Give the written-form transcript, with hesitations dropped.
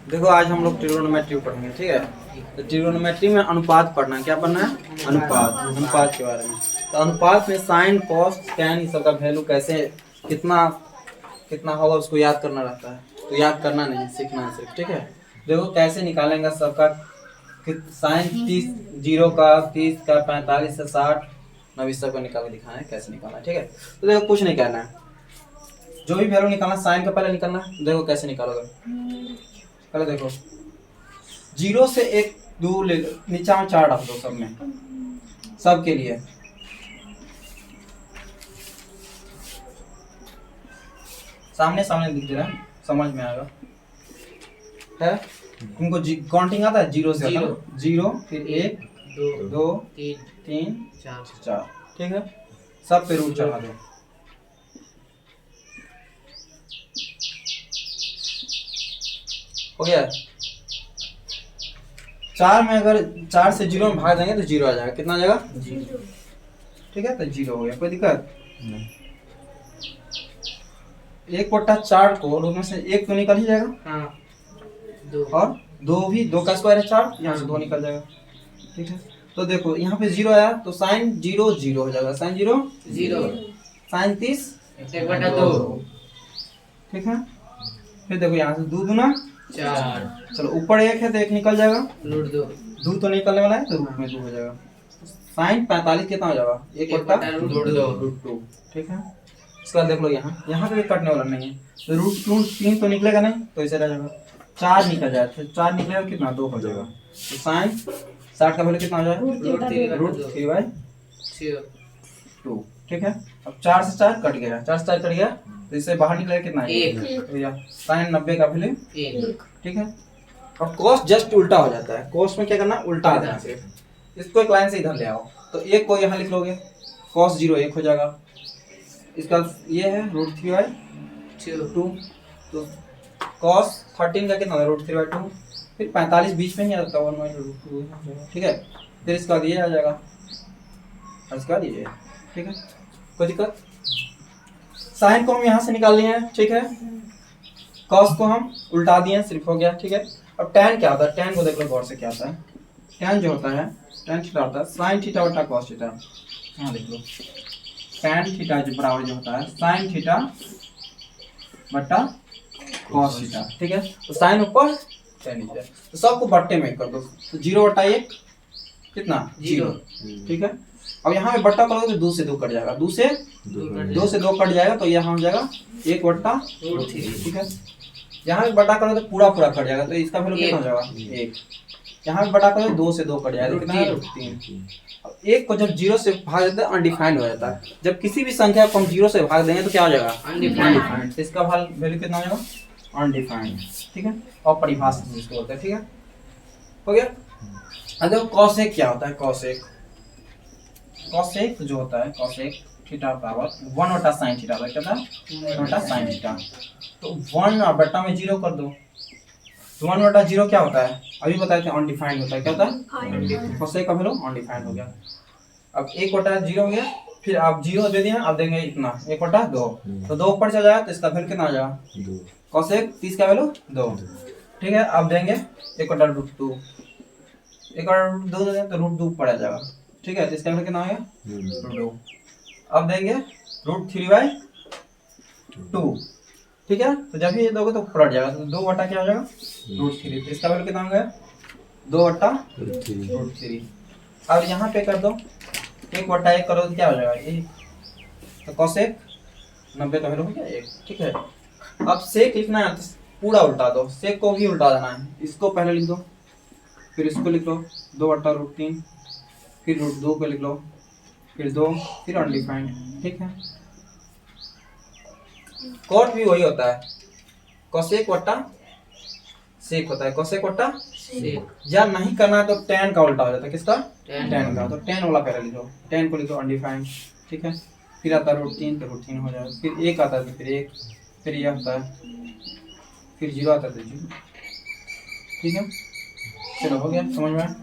देखो आज हम लोग ट्रिग्नोमेट्री पढ़ेंगे, ठीक है। तो ट्रिग्नोमेट्री में अनुपात पढ़ना है। क्या पढ़ना है? अनुपात के बारे में। तो अनुपात में साइन कॉस टैन ये सब का वैल्यू कैसे कितना कितना होगा उसको याद करना रहता है। तो याद करना नहीं, सीखना है सिर्फ, ठीक है। देखो कैसे निकालेंगे सबका। साइन 30 जीरो का 30 का 45 से 60 90 सब को निकाल के दिखाना है कैसे निकालना है, ठीक है। तो देखो कुछ नहीं करना है, जो भी वैल्यू निकालना साइन का पहले निकालना है। देखो कैसे निकालोगे, पहले देखो जीरो से एक दो ले लो, नीचा में 4 रख दो सब में, सब के लिए। सामने सामने दिख रहा है, समझ में आएगा है। तुमको काउंटिंग आता है? जीरो से जीरो, फिर 1 2 3 4, ठीक है। सब पे रूट चढ़ा दो। हो गया। 4 में अगर 4 से 0 में भाग देंगे तो 0 आ जाएगा। कितना आ जाएगा? 0, ठीक है। तो 0 हो गया, कोई दिक्कत नहीं। 1/4 को रूट में से 1 तो निकल ही जाएगा। हाँ। 2 और 2 भी, 2 का स्क्वायर है 4, यहाँ से 2 निकल जाएगा, ठीक है। तो देखो यहाँ पे 0 आया तो साइन 0 0 हो जाएगा। साइन 0 0, साइन 30 1/2, ठीक है। फिर देखो यहाँ से 2 दूना 4, चलो ऊपर 1 है तो 1 निकल जाएगा, रूट 2 तो निकलने वाला है तो रूट में 2 हो जाएगा। साइन 45 कितना हो जाएगा? 1/√2, ठीक है। इसके बाद देख लो यहाँ पे भी कटने वाला नहीं है तो √3 तो निकलेगा नहीं, तो इसे रह जाएगा 4 निकल जाएगा। तो 4 निकलेगा कितना? 2 हो जाएगा। तो साइन 60 का वैल्यू कितना हो जाएगा? √3/2, ठीक है। अब 4 से 4 कट गया, 4 से 4 कट गया तो इससे बाहर निकलेगा कितना? 1। साइन 90 का वैल्यू 1, ठीक है। और cos जस्ट उल्टा हो जाता है। cos में क्या करना? उल्टा देना सिर्फ। इसको एक लाइन से इधर ले आओ तो 1 को यहाँ लिख लोगे, cos 0 1 हो जाएगा। इसका ये है √3/2, तो cos 13 का कितना? √3/2, फिर 45 बीच में ही आ जाता है 1/√2, ठीक है। फिर इसका ये आ जाएगा और इसका ये, ठीक है। कोई दिक्कत? साइन को हम यहाँ से निकाल लिए हैं, ठीक है। cos को हम उल्टा दिए, सिर्फ हो गया, ठीक है। अब tan क्या होता है? tan को देख लो गौर से क्या होता है। tan जो होता है, tan थीटा होता है sin थीटा बटा cos थीटा। यहाँ देख लो, tan थीटा जो बराबर जो होता है sin थीटा बटा cos थीटा, ठीक है। तो sin ऊपर tan नीचे, तो सबको बट्टे में कर दो। तो 0/1 कितना? 0, ठीक है। अब यहाँ पे बट्टा करोगे तो 2 से 2 कट जाएगा, 2 से 2 कट जाएगा तो यहाँ हो जाएगा 1/√3, ठीक है। यहाँ पे बटा करोगे तो पूरा कट जाएगा तो इसका वैल्यू कितना हो जाएगा? 1। यहाँ पे बटा करोगे 2 से 2 कट जाएगा, कितना है? √3। अब 1 को जब 0 से भाग देते हैं अनडिफाइंड हो जाता है। जब किसी भी संख्या को हम 0 से भाग देंगे तो क्या हो जाएगा? अनडिफाइंड। तो इसका वैल्यू कितना हो जाएगा? अनडिफाइंड, ठीक है। और परिभाषित जिसको बोलते हैं, ठीक है। हो गया। अब देखो cos1 क्या होता है? cos1 जो होता है cos1 थीटा बराबर 1/sin थीटा, क्या था? 1/sin theta. तो 1 में 0 कर दो तो 1/0 क्या होता है? अभी बताए थे अनडिफाइंड होता है। क्या होता है? cos1 का वैल्यू अनडिफाइंड हो गया। अब 1/0 हो गया, फिर आप 0 दे दिए, अब देंगे इतना 1/2, तो 2 ऊपर चला जाएगा तो इसका वैल्यू कितना आ जाएगा? 2। cos1 30 का वैल्यू 2, ठीक है। अब देंगे 1/√2, 1/2 दे दें तो √2 ऊपर आ जाएगा, ठीक है। तो इसका वैल्यू कितना आ गया? 2। अब देंगे √3/2, ठीक है। तो जब भी ये दोगे तो ऊपर आ जाएगा, तो 2 बटा क्या हो जाएगा? √3। तो इसका वैल्यू कितना हो गया? 2/√3। अब यहाँ पे कर दो 1/1 करो तो क्या हो जाएगा? 1। तो cos1 90 का वैल्यू हो गया 1, ठीक है। अब सेक लिखना है तो पूरा उल्टा दो, सेक को भी उल्टा देना है। इसको पहले लिख दो, फिर इसको लिख लो 2/√3, फिर √2 को लिख लो, फिर 2, फिर अनडिफाइंड, ठीक है। कॉट भी वही होता है, cos1 बटा सेक होता है, cos1 बटा सेक। जब नहीं करना है तो tan का उल्टा हो जाता है। किसका? tan का। तो tan वाला पहले लिखो, tan को लिखो अनडिफाइंड, ठीक है। फिर आता है √3 तो √3 हो जाएगा, फिर 1 आता है तो फिर 1, फिर ये आता है, फिर 0 आता है तो 0, ठीक है। चलो हो गया, समझ में आया?